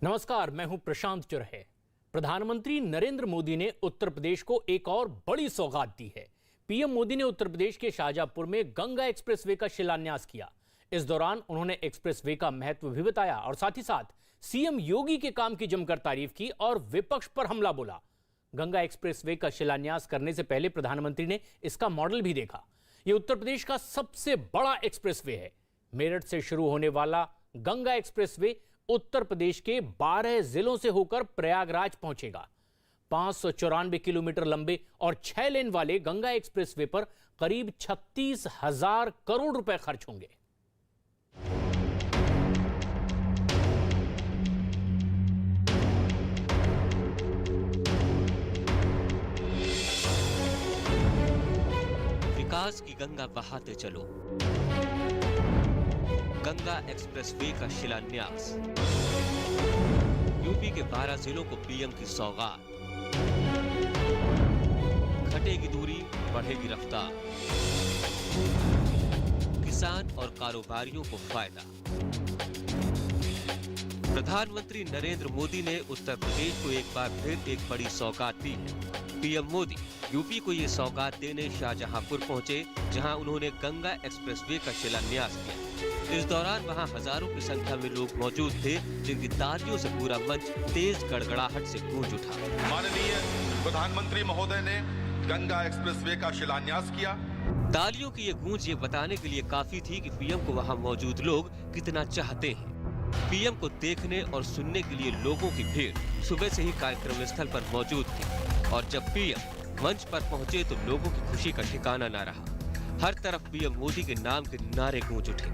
नमस्कार, मैं हूं प्रशांत चुरहे। प्रधानमंत्री नरेंद्र मोदी ने उत्तर प्रदेश को एक और बड़ी सौगात दी है। पीएम मोदी ने उत्तर प्रदेश के शाहजहांपुर में गंगा एक्सप्रेसवे का शिलान्यास किया। इस दौरान उन्होंने एक्सप्रेसवे का महत्व भी बताया और साथ ही साथ सीएम योगी के काम की जमकर तारीफ की और विपक्ष पर हमला बोला। गंगा एक्सप्रेसवे का शिलान्यास करने से पहले प्रधानमंत्री ने इसका मॉडल भी देखा। यह उत्तर प्रदेश का सबसे बड़ा एक्सप्रेसवे है। मेरठ से शुरू होने वाला गंगा एक्सप्रेसवे उत्तर प्रदेश के 12 जिलों से होकर प्रयागराज पहुंचेगा। 594 किलोमीटर लंबे और 6 लेन वाले गंगा एक्सप्रेसवे पर करीब 36,000 करोड़ रुपए खर्च होंगे। विकास की गंगा बहाते चलो। गंगा एक्सप्रेसवे का शिलान्यास। यूपी के 12 जिलों को पीएम की सौगात। घटेगी दूरी, बढ़ेगी रफ्तार। किसान और कारोबारियों को फायदा। प्रधानमंत्री नरेंद्र मोदी ने उत्तर प्रदेश को एक बार फिर एक बड़ी सौगात दी है। पीएम मोदी यूपी को ये सौगात देने शाहजहांपुर पहुंचे, जहां उन्होंने गंगा एक्सप्रेसवे का शिलान्यास किया। इस दौरान वहां हजारों की संख्या में लोग मौजूद थे, जिनकी तालियों से पूरा मंच तेज गड़गड़ाहट से गूंज उठा। माननीय प्रधानमंत्री महोदय ने गंगा एक्सप्रेसवे का शिलान्यास किया। तालियों की ये गूंज ये बताने के लिए काफी थी कि पीएम को वहां मौजूद लोग कितना चाहते हैं। पीएम को देखने और सुनने के लिए लोगों की भीड़ सुबह से ही कार्यक्रम स्थल पर मौजूद थी और जब पीएम मंच पर पहुंचे तो लोगों की खुशी का ठिकाना न रहा। हर तरफ पीएम मोदी के नाम के नारे गूंज उठे।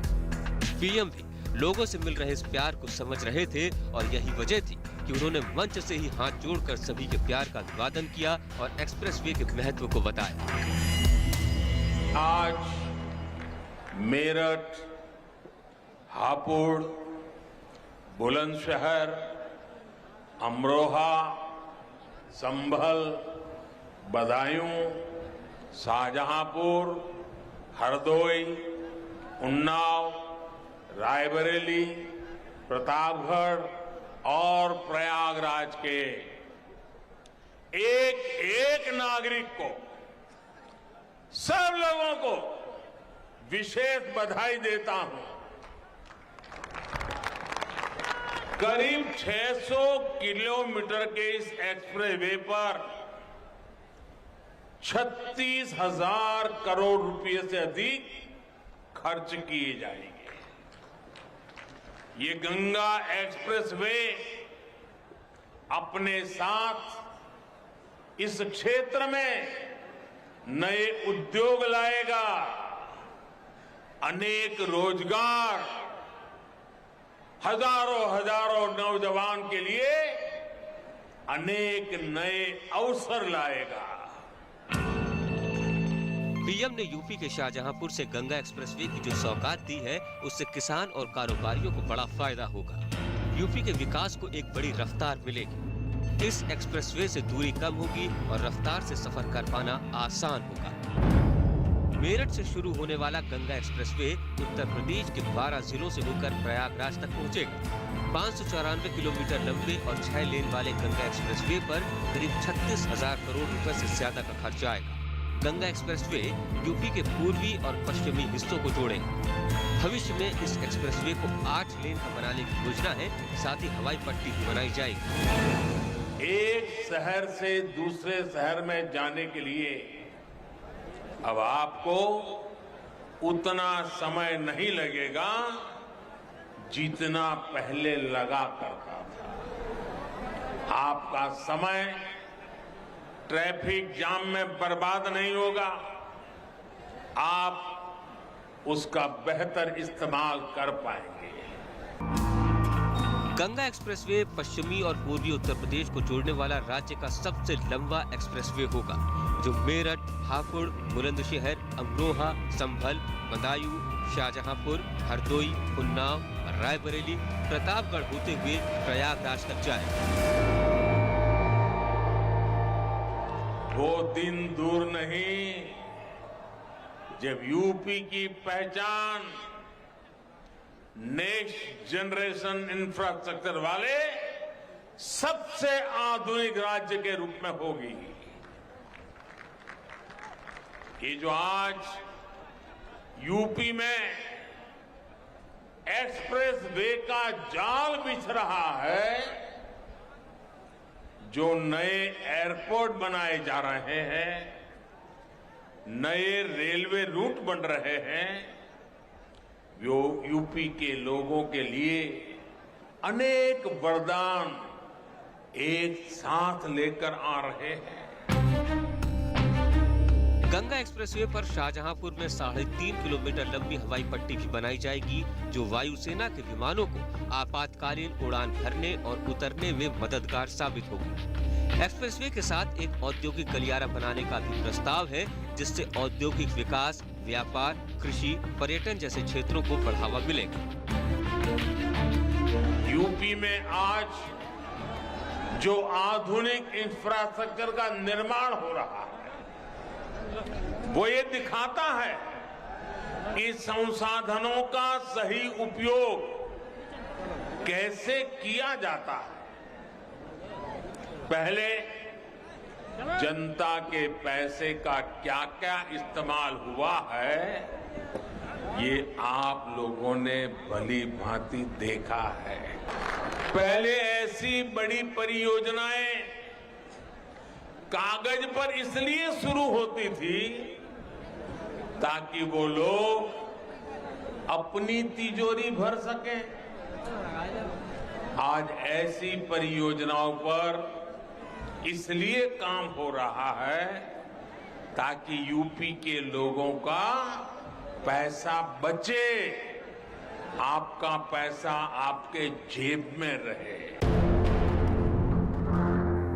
पीएम भी लोगों से मिल रहे इस प्यार को समझ रहे थे और यही वजह थी कि उन्होंने मंच से ही हाथ जोड़कर सभी के प्यार का अभिवादन किया और एक्सप्रेसवे के महत्व को बताया। आज मेरठ, हापुड़, बुलंदशहर, अमरोहा, संभल, बदायूं, शाहजहांपुर, हरदोई, उन्नाव, रायबरेली, प्रतापगढ़ और प्रयागराज के एक एक नागरिक को, सब लोगों को विशेष बधाई देता हूं। करीब 600 किलोमीटर के इस एक्सप्रेसवे पर 36,000 करोड़ रुपए से अधिक खर्च किए जाएंगे। ये गंगा एक्सप्रेसवे अपने साथ इस क्षेत्र में नए उद्योग लाएगा, अनेक रोजगार, हजारों नौजवान के लिए अनेक नए अवसर लाएगा। पीएम ने यूपी के शाहजहांपुर से गंगा एक्सप्रेसवे की जो सौगात दी है, उससे किसान और कारोबारियों को बड़ा फायदा होगा। यूपी के विकास को एक बड़ी रफ्तार मिलेगी। इस एक्सप्रेसवे से दूरी कम होगी और रफ्तार से सफर कर पाना आसान होगा। मेरठ से शुरू होने वाला गंगा एक्सप्रेसवे उत्तर प्रदेश के 12 जिलों से होकर प्रयागराज तक पहुंचेगा। 594 किलोमीटर लंबे और 6 लेन वाले गंगा एक्सप्रेसवे पर करीब 36,000 करोड़ रुपए से ज्यादा का खर्च आएगा। गंगा एक्सप्रेसवे यूपी के पूर्वी और पश्चिमी हिस्सों को जोड़ेगा। भविष्य में इस एक्सप्रेसवे को 8 लेन का बनाने की योजना है, साथ ही हवाई पट्टी भी बनाई जाएगी। एक शहर से दूसरे शहर में जाने के लिए अब आपको उतना समय नहीं लगेगा जितना पहले लगा करता था। आपका समय ट्रैफिक जाम में बर्बाद नहीं होगा। आप उसका बेहतर इस्तेमाल कर पाएंगे। गंगा एक्सप्रेसवे पश्चिमी और पूर्वी उत्तर प्रदेश को जोड़ने वाला राज्य का सबसे लंबा एक्सप्रेसवे होगा, जो मेरठ, हापुड़, बुलंदशहर, अमरोहा, संभल, बदायूं, शाहजहांपुर, हरदोई, उन्नाव, रायबरेली, प्रतापगढ़ होते हुए प्रयागराज तक जाएगा। वो दिन दूर नहीं जब यूपी की पहचान नेक्स्ट जनरेशन इंफ्रास्ट्रक्चर वाले सबसे आधुनिक राज्य के रूप में होगी। ये जो आज यूपी में एक्सप्रेस वे का जाल बिछ रहा है, जो नए एयरपोर्ट बनाए जा रहे हैं, नए रेलवे रूट बन रहे हैं, वो यूपी के लोगों के लिए अनेक वरदान एक साथ लेकर आ रहे हैं। गंगा एक्सप्रेसवे पर शाहजहांपुर में 3.5 किलोमीटर लंबी हवाई पट्टी भी बनाई जाएगी, जो वायुसेना के विमानों को आपातकालीन उड़ान भरने और उतरने में मददगार साबित होगी। एक्सप्रेसवे के साथ एक औद्योगिक गलियारा बनाने का भी प्रस्ताव है, जिससे औद्योगिक विकास, व्यापार, कृषि, पर्यटन जैसे क्षेत्रों को बढ़ावा मिलेगा। यूपी में आज जो आधुनिक इंफ्रास्ट्रक्चर का निर्माण हो रहा है, वो ये दिखाता है कि संसाधनों का सही उपयोग कैसे किया जाता है। पहले जनता के पैसे का क्या क्या इस्तेमाल हुआ है, ये आप लोगों ने भली भांति देखा है। पहले ऐसी बड़ी परियोजनाएं कागज पर इसलिए शुरू होती थी ताकि वो लोग अपनी तिजोरी भर सकें। आज ऐसी परियोजनाओं पर इसलिए काम हो रहा है ताकि यूपी के लोगों का पैसा बचे, आपका पैसा आपके जेब में रहे।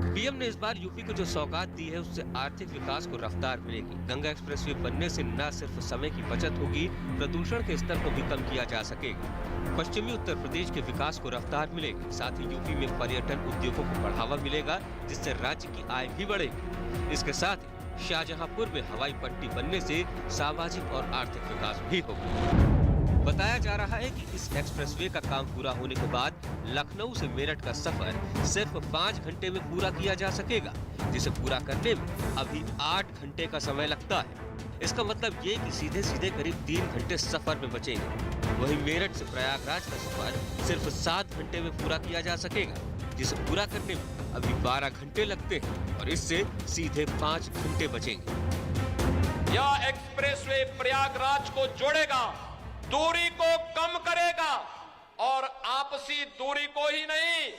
पीएम ने इस बार यूपी को जो सौगात दी है, उससे आर्थिक विकास को रफ्तार मिलेगी। गंगा एक्सप्रेसवे बनने से न सिर्फ समय की बचत होगी, प्रदूषण के स्तर को भी कम किया जा सकेगा। पश्चिमी उत्तर प्रदेश के विकास को रफ्तार मिलेगी, साथ ही यूपी में पर्यटन उद्योगों को बढ़ावा मिलेगा, जिससे राज्य की आय भी बढ़ेगी। इसके साथ ही शाहजहांपुर में हवाई पट्टी बनने से सामाजिक और आर्थिक विकास भी होगा। बताया जा रहा है कि इस एक्सप्रेसवे का काम पूरा होने के बाद लखनऊ से मेरठ का सफर सिर्फ 5 घंटे में पूरा किया जा सकेगा, जिसे पूरा करने में अभी 8 घंटे का समय लगता है। इसका मतलब ये कि सीधे सीधे करीब 3 घंटे सफर में बचेंगे। वहीं मेरठ से प्रयागराज का सफर सिर्फ 7 घंटे में पूरा किया जा सकेगा, जिसे पूरा करने में अभी 12 घंटे लगते हैं, और इससे सीधे 5 घंटे बचेंगे। यह एक्सप्रेसवे प्रयागराज को जोड़ेगा, दूरी को कम करेगा और आपसी दूरी को ही नहीं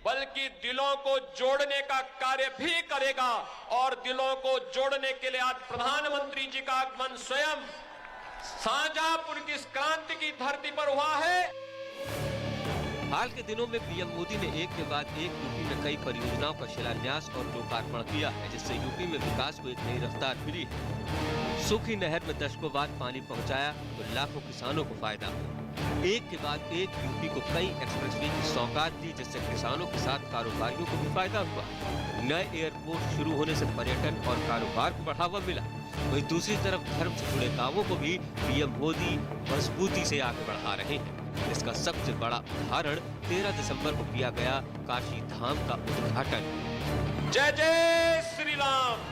बल्कि दिलों को जोड़ने का कार्य भी करेगा। और दिलों को जोड़ने के लिए आज प्रधानमंत्री जी का आगमन स्वयं शाहजहांपुर की इस क्रांति की धरती पर हुआ है। हाल के दिनों में पीएम मोदी ने एक के बाद एक यूपी में कई परियोजनाओं का शिलान्यास और लोकार्पण किया है, जिससे यूपी में विकास को एक नई रफ्तार मिली है। सूखी नहर में दशकों बाद पानी पहुंचाया तो लाखों किसानों को फायदा हुआ। एक के बाद एक यूपी को कई एक्सप्रेसवे की सौगात दी, जिससे किसानों के साथ कारोबारियों को भी फायदा हुआ। नए एयरपोर्ट शुरू होने से पर्यटन और कारोबार को बढ़ावा मिला। वहीं दूसरी तरफ धर्म से जुड़े कामों को भी पीएम मोदी मजबूती से आगे बढ़ा रहे हैं। इसका सबसे बड़ा उदाहरण 13 दिसंबर को किया गया काशी धाम का उद्घाटन। जय जय श्री राम।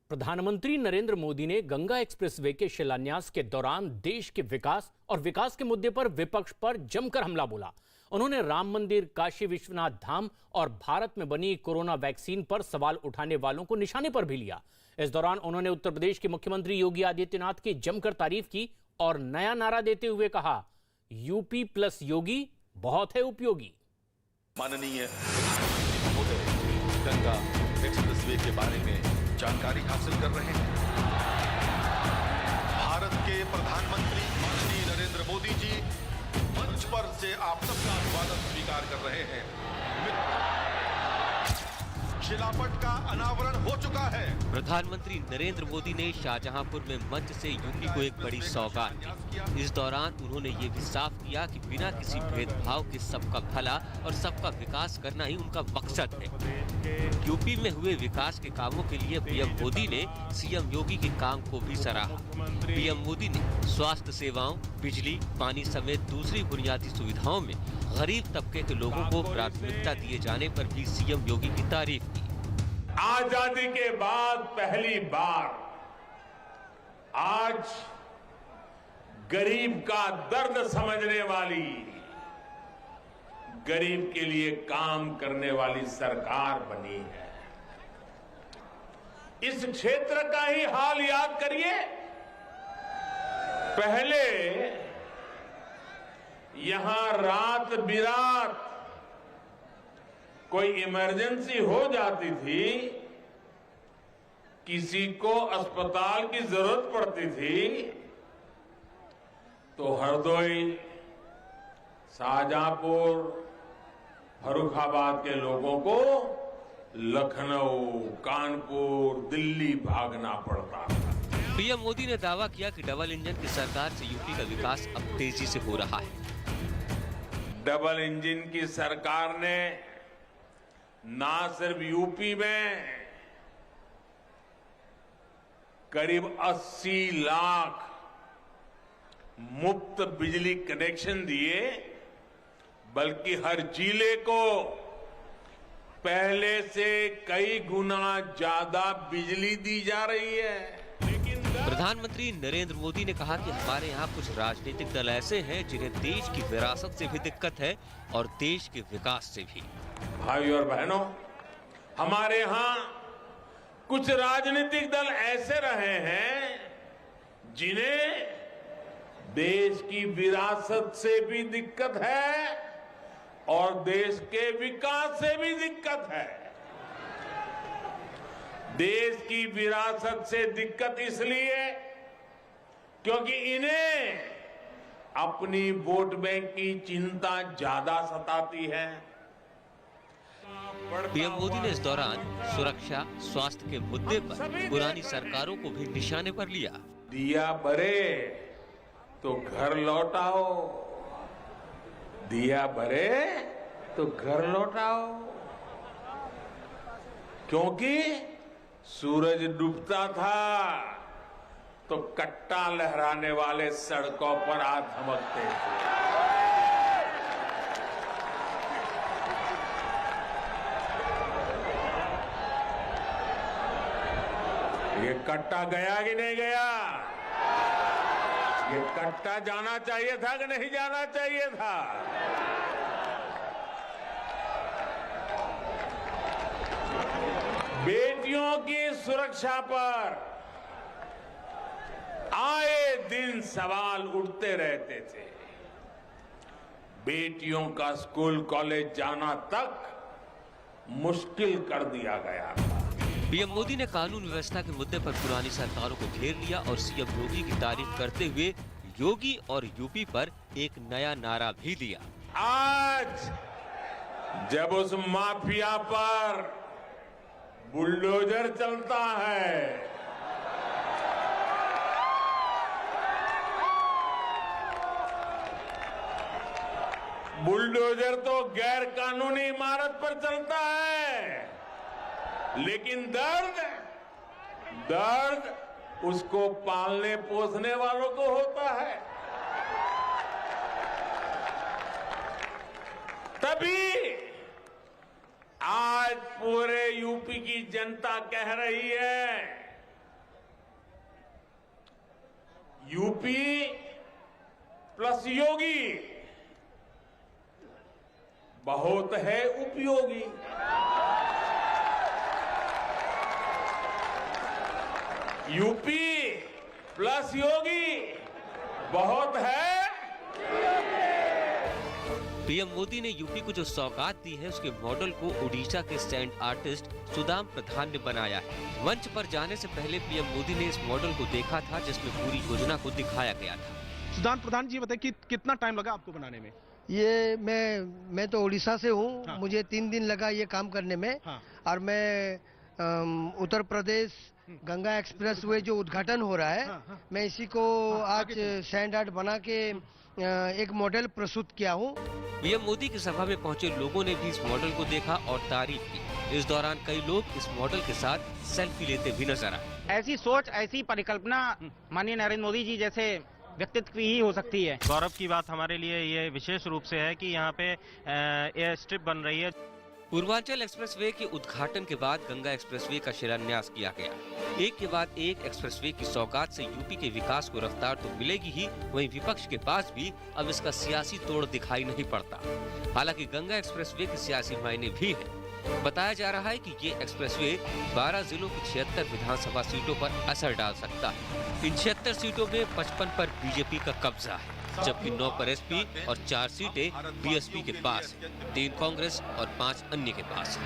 प्रधानमंत्री नरेंद्र मोदी ने गंगा एक्सप्रेसवे के शिलान्यास के दौरान देश के विकास और विकास के मुद्दे पर विपक्ष पर जमकर हमला बोला। उन्होंने राम मंदिर, काशी विश्वनाथ धाम और भारत में बनी कोरोना वैक्सीन पर सवाल उठाने वालों को निशाने पर भी लिया। इस दौरान उन्होंने उत्तर प्रदेश के मुख्यमंत्री योगी आदित्यनाथ की जमकर तारीफ की और नया नारा देते हुए कहा, यूपी प्लस योगी बहुत है उपयोगी। माननीय महोदय गंगा एक्सप्रेसवे के बारे में जानकारी हासिल कर रहे हैं। भारत के प्रधानमंत्री माननीय नरेंद्र मोदी जी मंच पर से आप सबका स्वागत स्वीकार कर रहे हैं। शिलापट का अनावरण हो चुका है। प्रधानमंत्री नरेंद्र मोदी ने शाहजहांपुर में मंच से यूपी को एक बड़ी सौगात दी। इस दौरान उन्होंने ये भी साफ किया कि बिना किसी भेदभाव के सबका भला और सबका विकास करना ही उनका मकसद है। यूपी में हुए विकास के कामों के लिए पीएम मोदी ने सीएम योगी के काम को भी सराहा। पीएम मोदी ने स्वास्थ्य सेवाओं, बिजली, पानी समेत दूसरी बुनियादी सुविधाओं में गरीब तबके के लोगों को प्राथमिकता दिए जाने पर भी सीएम योगी की तारीफ की। आजादी के बाद पहली बार आज गरीब का दर्द समझने वाली, गरीब के लिए काम करने वाली सरकार बनी है। इस क्षेत्र का ही हाल याद करिए। पहले यहां रात बिरात कोई इमरजेंसी हो जाती थी, किसी को अस्पताल की जरूरत पड़ती थी, तो हरदोई, शाहजहांपुर, फर्रुखाबाद के लोगों को लखनऊ, कानपुर, दिल्ली भागना पड़ता था। पीएम मोदी ने दावा किया कि डबल इंजन की सरकार से यूपी का विकास अब तेजी से हो रहा है। डबल इंजन की सरकार ने ना सिर्फ यूपी में करीब 80 लाख मुफ्त बिजली कनेक्शन दिए, बल्कि हर जिले को पहले से कई गुना ज्यादा बिजली दी जा रही है। प्रधानमंत्री नरेंद्र मोदी ने कहा कि हमारे यहाँ कुछ राजनीतिक दल ऐसे हैं जिन्हें देश की विरासत से भी दिक्कत है और देश के विकास से भी। भाइयों और बहनों, हमारे यहाँ कुछ राजनीतिक दल ऐसे रहे हैं जिन्हें देश की विरासत से भी दिक्कत है और देश के विकास से भी दिक्कत है। देश की विरासत से दिक्कत इसलिए क्योंकि इन्हें अपनी वोट बैंक की चिंता ज्यादा सताती है। पीएम मोदी ने इस दौरान सुरक्षा, स्वास्थ्य के मुद्दे पर पुरानी सरकारों को भी निशाने पर लिया। दिया बरे तो घर लौटाओ, दिया बरे तो घर लौटाओ, क्योंकि सूरज डूबता था तो कट्टा लहराने वाले सड़कों पर आ धमकते थे। ये कट्टा गया कि नहीं गया? ये कट्टा जाना चाहिए था कि नहीं जाना चाहिए था? बेटियों की सुरक्षा पर आए दिन सवाल उठते रहते थे। बेटियों का स्कूल कॉलेज जाना तक मुश्किल कर दिया गया था। पीएम मोदी ने कानून व्यवस्था के मुद्दे पर पुरानी सरकारों को घेर लिया और सीएम योगी की तारीफ करते हुए योगी और यूपी पर एक नया नारा भी दिया। आज जब उस माफिया पर बुलडोजर चलता है, बुलडोजर तो गैर कानूनी इमारत पर चलता है, लेकिन दर्द उसको पालने पोसने वालों को होता है। तभी आज पूरे यूपी की जनता कह रही है, यूपी प्लस योगी बहुत है उपयोगी। यूपी प्लस योगी बहुत है। पीएम मोदी ने यूपी को जो सौगात दी है उसके मॉडल को उड़ीसा के स्टैंड आर्टिस्ट सुदाम प्रधान ने बनाया है। मंच पर जाने से पहले पीएम मोदी ने इस मॉडल को देखा था जिसमें पूरी योजना को दिखाया गया था। सुदाम प्रधान जी बताइए कि कितना टाइम लगा आपको बनाने में? ये मैं तो उड़ीसा से हूँ। हाँ। मुझे 3 दिन लगा ये काम करने में। हाँ। और मैं उत्तर प्रदेश गंगा एक्सप्रेस वे जो उद्घाटन हो रहा है, हाँ, हाँ। मैं इसी को आज सैंड आर्ट बना के एक मॉडल प्रस्तुत किया हूँ। पीएम मोदी की सभा में पहुंचे लोगों ने भी इस मॉडल को देखा और तारीफ की। इस दौरान कई लोग इस मॉडल के साथ सेल्फी लेते भी नजर आए। ऐसी सोच, ऐसी परिकल्पना माननीय नरेंद्र मोदी जी जैसे व्यक्तित्व ही हो सकती है। गौरव की बात हमारे लिए ये विशेष रूप से है कि यहाँ पे एयर स्ट्रिप बन रही है। पूर्वांचल एक्सप्रेसवे के उद्घाटन के बाद गंगा एक्सप्रेसवे का शिलान्यास किया गया। एक के बाद एक एक्सप्रेसवे की सौगात से यूपी के विकास को रफ्तार तो मिलेगी ही, वहीं विपक्ष के पास भी अब इसका सियासी तोड़ दिखाई नहीं पड़ता। हालांकि गंगा एक्सप्रेसवे के सियासी मायने भी है। बताया जा रहा है कि ये एक्सप्रेसवे 12 जिलों की 76 विधानसभा सीटों पर असर डाल सकता है। इन 76 सीटों में 55 पर बीजेपी का कब्जा है, जबकि 9 पर एसपी और 4 सीटें बीएसपी के पास, 3 कांग्रेस और 5 अन्य के पास।